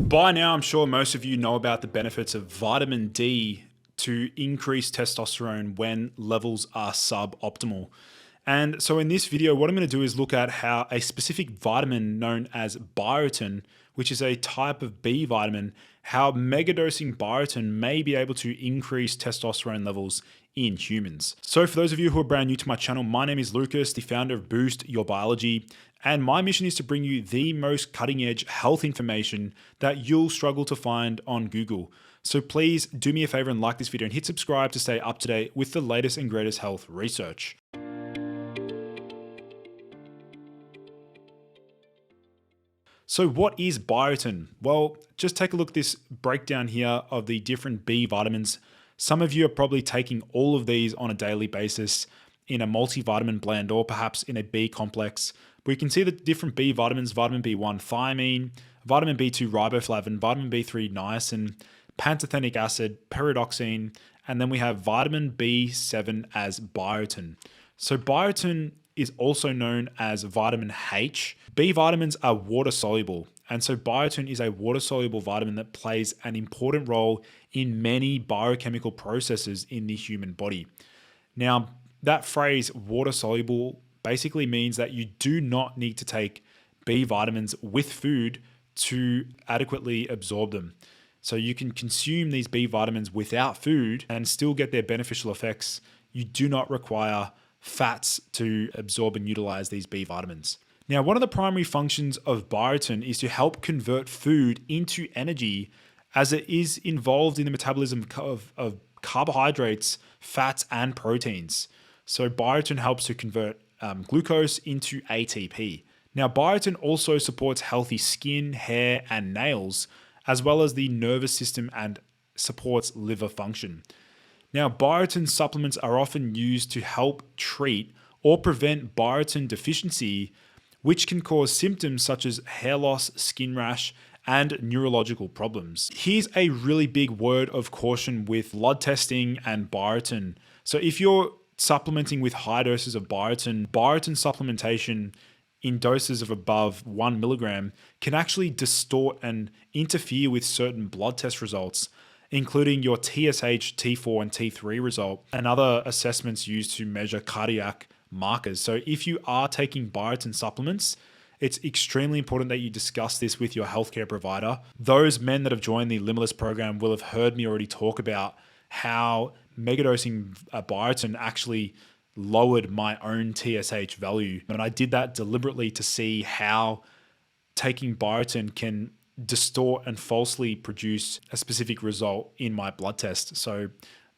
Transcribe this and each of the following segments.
By now, I'm sure most of you know about the benefits of vitamin D to increase testosterone when levels are suboptimal. And so in this video, what I'm going to do is look at how a specific vitamin known as biotin, which is a type of B vitamin, how megadosing biotin may be able to increase testosterone levels in humans. So for those of you who are brand new to my channel, my name is Lucas, the founder of Boost Your Biology. And my mission is to bring you the most cutting edge health information that you'll struggle to find on Google. So please do me a favor and like this video and hit subscribe to stay up to date with the latest and greatest health research. So what is biotin? Well, just take a look at this breakdown here of the different B vitamins. Some of you are probably taking all of these on a daily basis in a multivitamin blend or perhaps in a B complex. We can see the different B vitamins: vitamin B1 thiamine, vitamin B2 riboflavin, vitamin B3 niacin, pantothenic acid, pyridoxine, and then we have vitamin B7 as biotin. So biotin is also known as vitamin H. B vitamins are water soluble, and so biotin is a water soluble vitamin that plays an important role in many biochemical processes in the human body. Now, that phrase water soluble basically means that you do not need to take B vitamins with food to adequately absorb them. So you can consume these B vitamins without food and still get their beneficial effects. You do not require fats to absorb and utilize these B vitamins. Now, one of the primary functions of biotin is to help convert food into energy, as it is involved in the metabolism of carbohydrates, fats, and proteins. So biotin helps to convert glucose into ATP. Now, biotin also supports healthy skin, hair, and nails, as well as the nervous system, and supports liver function. Now, biotin supplements are often used to help treat or prevent biotin deficiency, which can cause symptoms such as hair loss, skin rash, and neurological problems. Here's a really big word of caution with blood testing and biotin. So if you're supplementing with high doses of biotin supplementation in doses of above 1 milligram can actually distort and interfere with certain blood test results, including your TSH, T4, and T3 result, and other assessments used to measure cardiac markers. So if you are taking biotin supplements, it's extremely important that you discuss this with your healthcare provider. Those men that have joined the Limitless program will have heard me already talk about how megadosing biotin actually lowered my own TSH value. And I did that deliberately to see how taking biotin can distort and falsely produce a specific result in my blood test. So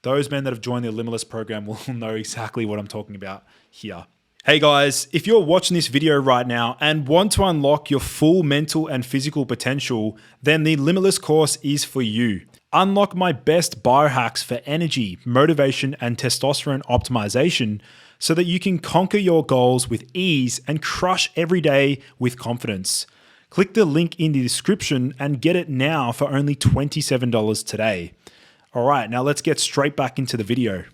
those men that have joined the Limitless program will know exactly what I'm talking about here. Hey guys, if you're watching this video right now and want to unlock your full mental and physical potential, then the Limitless course is for you. Unlock my best biohacks for energy, motivation, and testosterone optimization so that you can conquer your goals with ease and crush every day with confidence. Click the link in the description and get it now for only $27 today. All right, now let's get straight back into the video.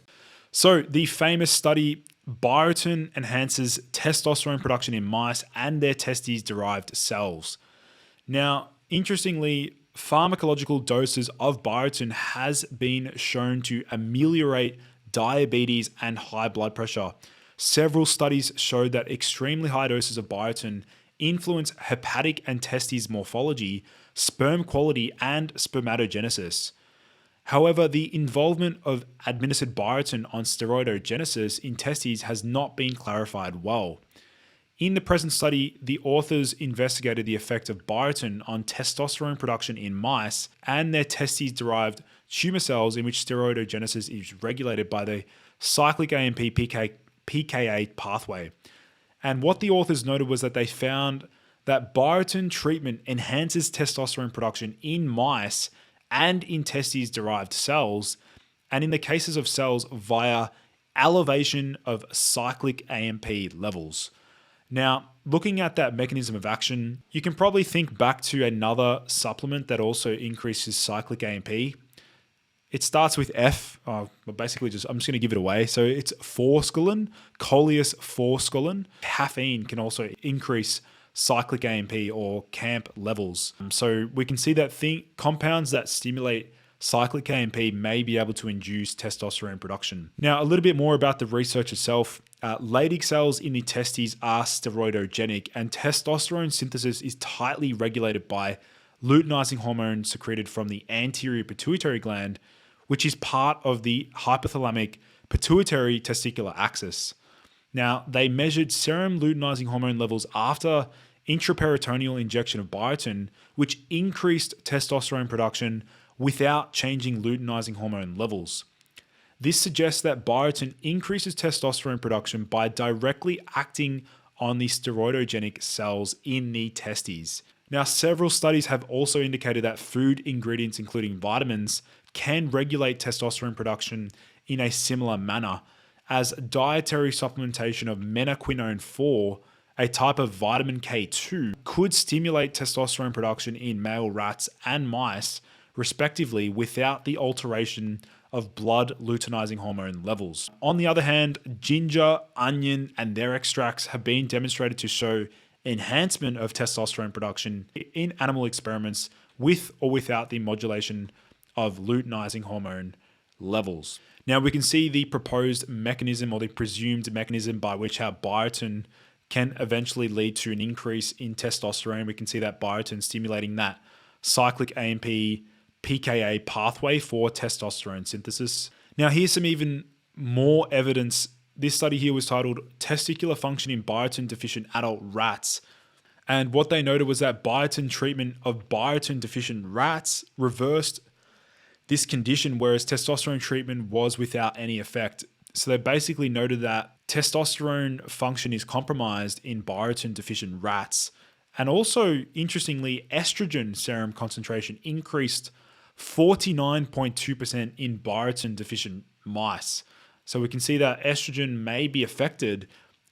So the famous study, biotin enhances testosterone production in mice and their testes-derived cells. Now, interestingly, pharmacological doses of biotin has been shown to ameliorate diabetes and high blood pressure. Several studies showed that extremely high doses of biotin influence hepatic and testes morphology, sperm quality, and spermatogenesis. However, the involvement of administered biotin on steroidogenesis in testes has not been clarified well. In the present study, the authors investigated the effect of biotin on testosterone production in mice and their testes-derived tumor cells, in which steroidogenesis is regulated by the cyclic AMP PKA pathway. And what the authors noted was that they found that biotin treatment enhances testosterone production in mice and in testes-derived cells, and in the cases of cells via elevation of cyclic AMP levels. Now, looking at that mechanism of action, you can probably think back to another supplement that also increases cyclic AMP. It starts with F, but basically I'm just going to give it away. So it's forskolin, Coleus forskolin. Caffeine can also increase cyclic AMP or CAMP levels. So we can see that compounds that stimulate cyclic AMP may be able to induce testosterone production. Now, a little bit more about the research itself. Leydig cells in the testes are steroidogenic, and testosterone synthesis is tightly regulated by luteinizing hormone secreted from the anterior pituitary gland, which is part of the hypothalamic pituitary testicular axis. Now, they measured serum luteinizing hormone levels after intraperitoneal injection of biotin, which increased testosterone production without changing luteinizing hormone levels. This suggests that biotin increases testosterone production by directly acting on the steroidogenic cells in the testes. Now, several studies have also indicated that food ingredients, including vitamins, can regulate testosterone production in a similar manner, as dietary supplementation of menaquinone 4, a type of vitamin K2, could stimulate testosterone production in male rats and mice, respectively, without the alteration of blood luteinizing hormone levels. On the other hand, ginger, onion, and their extracts have been demonstrated to show enhancement of testosterone production in animal experiments with or without the modulation of luteinizing hormone levels. Now we can see the proposed mechanism, or the presumed mechanism, by which how biotin can eventually lead to an increase in testosterone. We can see that biotin stimulating that cyclic AMP PKA pathway for testosterone synthesis. Now here's some even more evidence. This study here was titled Testicular Function in Biotin Deficient Adult Rats. And what they noted was that biotin treatment of biotin deficient rats reversed this condition, whereas testosterone treatment was without any effect. So they basically noted that testosterone function is compromised in biotin deficient rats. And also, interestingly, estrogen serum concentration increased 49.2% in biotin deficient mice. So we can see that estrogen may be affected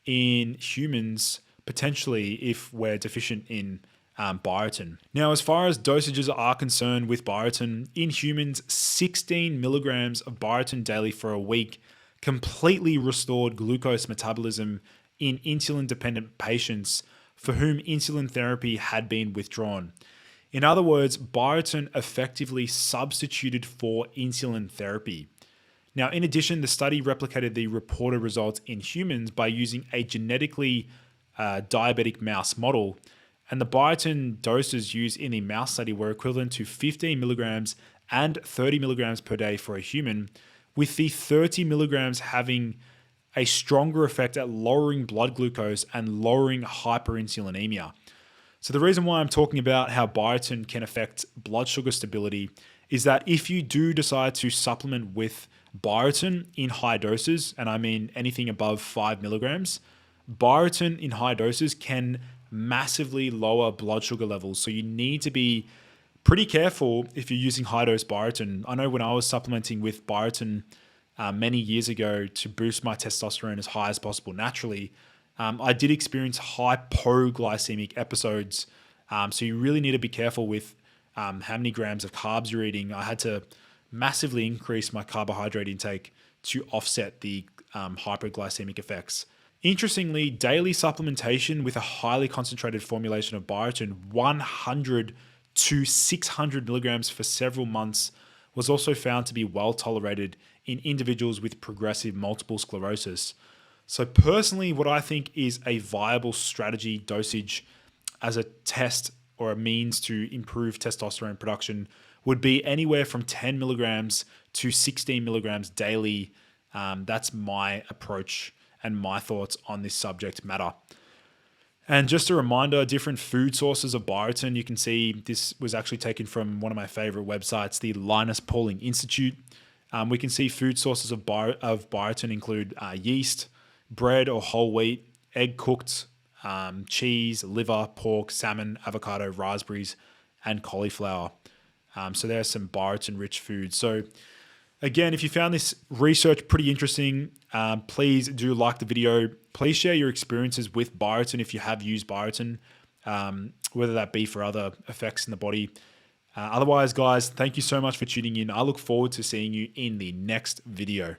in humans potentially if we're deficient in biotin. Now, as far as dosages are concerned with biotin, in humans, 16 milligrams of biotin daily for a week completely restored glucose metabolism in insulin-dependent patients for whom insulin therapy had been withdrawn. In other words, biotin effectively substituted for insulin therapy. Now, in addition, the study replicated the reported results in humans by using a genetically diabetic mouse model, and the biotin doses used in the mouse study were equivalent to 15 milligrams and 30 milligrams per day for a human, with the 30 milligrams having a stronger effect at lowering blood glucose and lowering hyperinsulinemia. So the reason why I'm talking about how biotin can affect blood sugar stability is that if you do decide to supplement with biotin in high doses, and I mean anything above 5 milligrams, biotin in high doses can massively lower blood sugar levels. So you need to be pretty careful if you're using high dose biotin. I know when I was supplementing with biotin many years ago to boost my testosterone as high as possible naturally, I did experience hypoglycemic episodes. So you really need to be careful with how many grams of carbs you're eating. I had to massively increase my carbohydrate intake to offset the hypoglycemic effects. Interestingly, daily supplementation with a highly concentrated formulation of biotin, 100 to 600 milligrams for several months, was also found to be well tolerated in individuals with progressive multiple sclerosis. So personally, what I think is a viable strategy dosage as a test or a means to improve testosterone production would be anywhere from 10 milligrams to 16 milligrams daily. That's my approach and my thoughts on this subject matter. And just a reminder, different food sources of biotin. You can see this was actually taken from one of my favorite websites, the Linus Pauling Institute. We can see food sources of biotin include yeast, bread or whole wheat, egg cooked, cheese, liver, pork, salmon, avocado, raspberries, and cauliflower. So there are some biotin-rich foods. So again, if you found this research pretty interesting, please do like the video. Please share your experiences with biotin if you have used biotin, whether that be for other effects in the body. Otherwise, guys, thank you so much for tuning in. I look forward to seeing you in the next video.